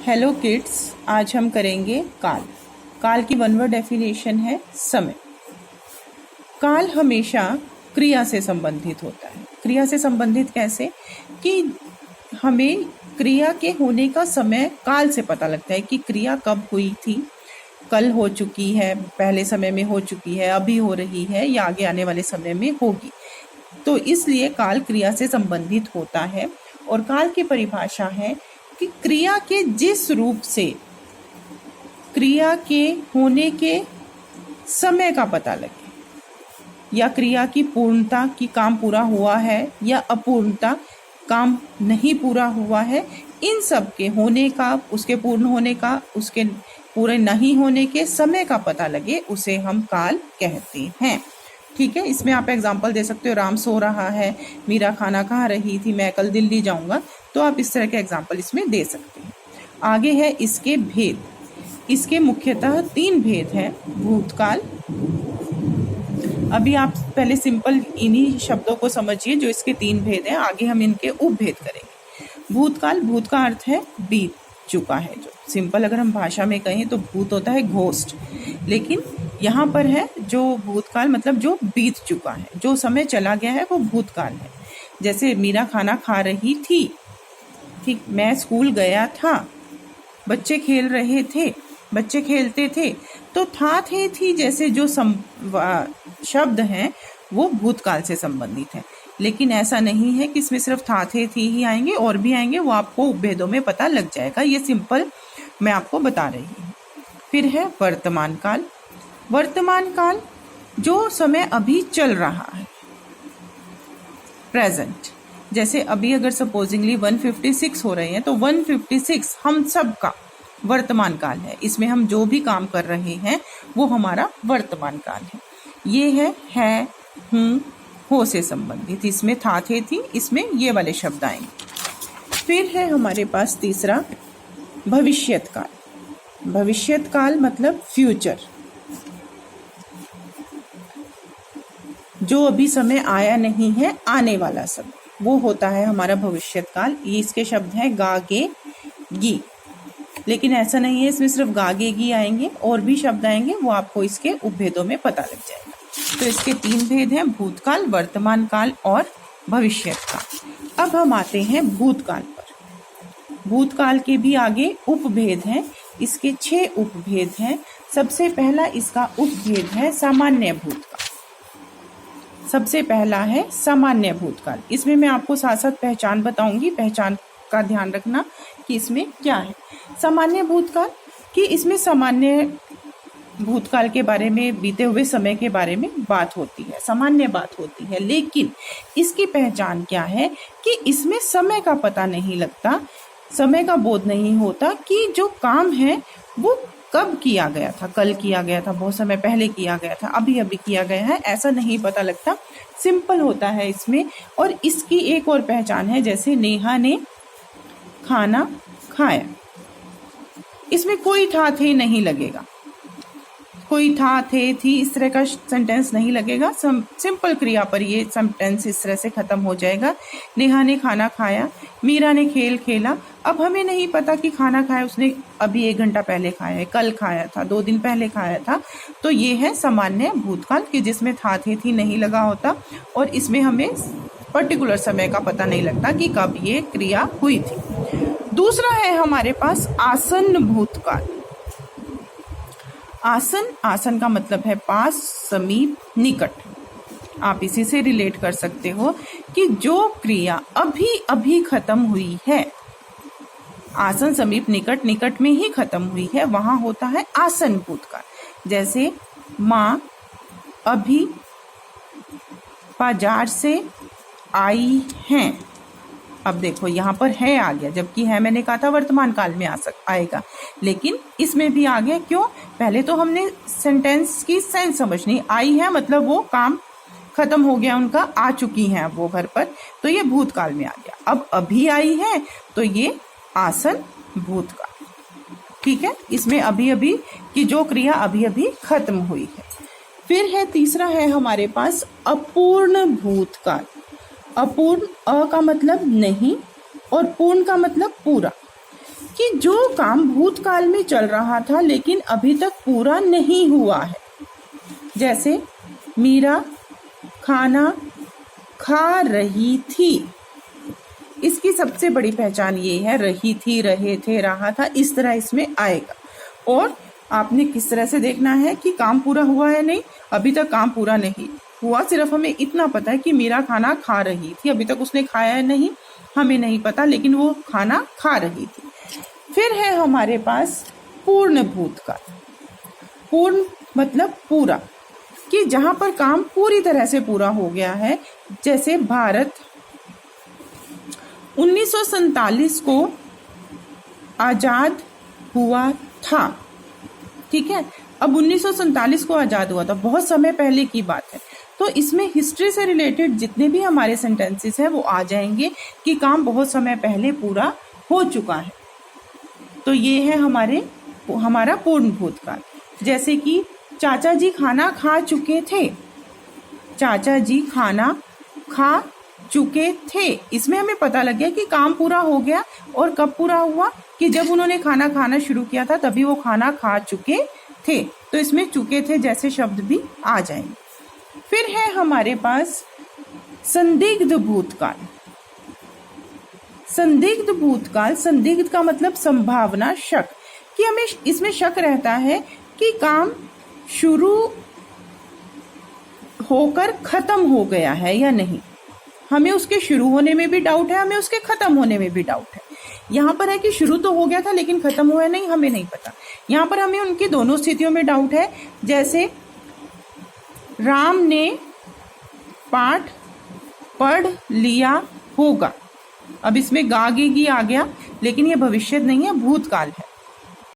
Hello kids, आज हम करेंगे काल। काल की वन वर्ड डेफिनेशन है समय। काल हमेशा क्रिया से संबंधित होता है। क्रिया से संबंधित कैसे कि हमें क्रिया के होने का समय काल से पता लगता है कि क्रिया कब हुई थी, कल हो चुकी है, पहले समय में हो चुकी है, अभी हो रही है या आगे आने वाले समय में होगी। तो इसलिए काल क्रिया से संबंधित होता है। और काल की परिभाषा है कि क्रिया के जिस रूप से क्रिया के होने के समय का पता लगे, या क्रिया की पूर्णता की काम पूरा हुआ है या अपूर्णता काम नहीं पूरा हुआ है, इन सब के होने का, उसके पूर्ण होने का, उसके पूरे नहीं होने के समय का पता लगे, उसे हम काल कहते हैं। ठीक है, इसमें आप एग्जाम्पल दे सकते हो, राम सो रहा है, मीरा खाना खा रही थी, मैं कल दिल्ली जाऊंगा। तो आप इस तरह के एग्जाम्पल इसमें दे सकते हैं। आगे है इसके भेद। इसके मुख्यतः 3 भेद हैं। भूतकाल, अभी आप पहले सिंपल इन्हीं शब्दों को समझिए जो इसके 3 भेद हैं, आगे हम इनके उपभेद करेंगे। भूतकाल, भूत का अर्थ है बीत चुका है। जो सिंपल अगर हम भाषा में कहें तो भूत होता है घोस्ट, लेकिन यहाँ पर है जो भूतकाल मतलब जो बीत चुका है, जो समय चला गया है वो भूतकाल है। जैसे मीरा खाना खा रही थी, ठीक, मैं स्कूल गया था, बच्चे खेल रहे थे, बच्चे खेलते थे, तो था थे थी जैसे जो शब्द हैं वो भूतकाल से संबंधित है। लेकिन ऐसा नहीं है कि इसमें सिर्फ था थे थी ही आएंगे, और भी आएंगे, वो आपको उपभेदों में पता लग जाएगा। ये सिंपल मैं आपको बता रही हूँ। फिर है वर्तमान काल। वर्तमान काल जो समय अभी चल रहा है, प्रेजेंट। जैसे अभी अगर सपोजिंगली 156 हो रहे हैं तो 156 हम सब का वर्तमान काल है। इसमें हम जो भी काम कर रहे हैं वो हमारा वर्तमान काल है। ये है, हूँ, हो से संबंधित। इसमें था थे थी, इसमें ये वाले शब्द आएंगे। फिर है हमारे पास तीसरा भविष्यत काल। भविष्यत काल मतलब फ्यूचर, जो अभी समय आया नहीं है, आने वाला समय, वो होता है हमारा भविष्यत काल। ये इसके शब्द हैं गा गे गी, लेकिन ऐसा नहीं है इसमें सिर्फ गा गे गी आएंगे, और भी शब्द आएंगे, वो आपको इसके उपभेदों में पता लग जाएगा। तो इसके 3 भेद हैं, भूतकाल, वर्तमान काल और भविष्यत काल। अब हम आते हैं भूतकाल पर। भूतकाल के भी आगे उपभेद हैं। इसके 6 उपभेद हैं। सबसे पहला इसका उपभेद है सामान्य भूतकाल। सबसे पहला है सामान्य भूतकाल। इसमें मैं आपको साथ साथ पहचान बताऊंगी, पहचान का ध्यान रखना कि इसमें क्या है। सामान्य भूतकाल कि इसमें सामान्य भूतकाल के बारे में, बीते हुए समय के बारे में बात होती है, सामान्य बात होती है। लेकिन इसकी पहचान क्या है कि इसमें समय का पता नहीं लगता, समय का बोध नहीं होता कि जो काम है वो कब किया गया था, कल किया गया था, बहुत समय पहले किया गया था, अभी अभी किया गया है, ऐसा नहीं पता लगता। सिंपल होता है इसमें। और इसकी एक और पहचान है, जैसे नेहा ने खाना खाया, इसमें कोई था थे नहीं लगेगा, कोई था थे थी इस तरह का सेंटेंस नहीं लगेगा। सिंपल क्रिया पर ये सेंटेंस इस तरह से खत्म हो जाएगा। नेहा ने खाना खाया, मीरा ने खेल खेला। अब हमें नहीं पता कि खाना खाया उसने अभी 1 घंटा पहले खाया है, कल खाया था, 2 दिन पहले खाया था। तो ये है सामान्य भूतकाल कि जिसमें था थे थी नहीं लगा होता, और इसमें हमें पर्टिकुलर समय का पता नहीं लगता कि कब ये क्रिया हुई थी। दूसरा है हमारे पास आसन्न भूतकाल। आसन, आसन का मतलब है पास, समीप, निकट। आप इसी से रिलेट कर सकते हो कि जो क्रिया अभी अभी खत्म हुई है, आसन, समीप, निकट, निकट में ही खत्म हुई है, वहां होता है आसन भूतकाल। जैसे माँ अभी बाजार से आई हैं। अब देखो यहाँ पर है आ गया, जबकि है मैंने कहा था वर्तमान काल में आएगा, लेकिन इसमें भी आ गया। क्यों? पहले तो हमने सेंटेंस की सेंस समझनी। आई है मतलब वो काम खत्म हो गया उनका, आ चुकी हैं अब वो घर पर, तो ये भूतकाल में आ गया। अब अभी आई है तो ये आसन भूतकाल। ठीक है, इसमें अभी अभी की जो क्रिया अभी अभी खत्म हुई है। फिर है तीसरा है हमारे पास अपूर्ण भूतकाल। अपूर्ण, अ का मतलब नहीं और पूर्ण का मतलब पूरा। कि जो काम भूतकाल में चल रहा था लेकिन अभी तक पूरा नहीं हुआ है, जैसे मीरा खाना खा रही थी, इसकी सबसे बड़ी पहचान ये है, रही थी, रहे थे, रहा था, इस तरह इसमें आएगा। और आपने किस तरह से देखना है कि काम पूरा हुआ है, नहीं, अभी तक काम पूरा नहीं हुआ, सिर्फ हमें इतना पता है कि मीरा खाना खा रही थी, अभी तक उसने खाया है नहीं, हमें नहीं पता, लेकिन वो खाना खा रही थी। फिर है हमारे पास पूर्ण भूतकाल। पूर्ण मतलब पूरा, कि जहां पर काम पूरी तरह से पूरा हो गया है, जैसे भारत 1947 को आजाद हुआ था, ठीक है। अब 1947 को आजाद हुआ था, बहुत समय पहले की बात है, तो इसमें हिस्ट्री से रिलेटेड जितने भी हमारे सेंटेंसेस हैं वो आ जाएंगे कि काम बहुत समय पहले पूरा हो चुका है। तो ये है हमारा पूर्ण भूतकाल। जैसे कि चाचा जी खाना खा चुके थे, चाचा जी खाना खा चुके थे, इसमें हमें पता लग गया कि काम पूरा हो गया। और कब पूरा हुआ, कि जब उन्होंने खाना खाना शुरू किया था तभी वो खाना खा चुके थे, तो इसमें चुके थे जैसे शब्द भी आ जाएंगे। फिर है हमारे पास संदिग्ध भूतकाल। संदिग्ध भूतकाल, संदिग्ध का मतलब संभावना, शक, कि हमें इसमें शक रहता है कि काम शुरू होकर खत्म हो गया है या नहीं। हमें उसके शुरू होने में भी डाउट है, हमें उसके खत्म होने में भी डाउट है। यहाँ पर है कि शुरू तो हो गया था लेकिन खत्म हुआ नहीं, हमें नहीं पता। यहाँ पर हमें उनकी दोनों स्थितियों में डाउट है। जैसे राम ने पाठ पढ़ लिया होगा, अब इसमें गा गे गी आ गया, लेकिन ये भविष्य नहीं है, भूतकाल है।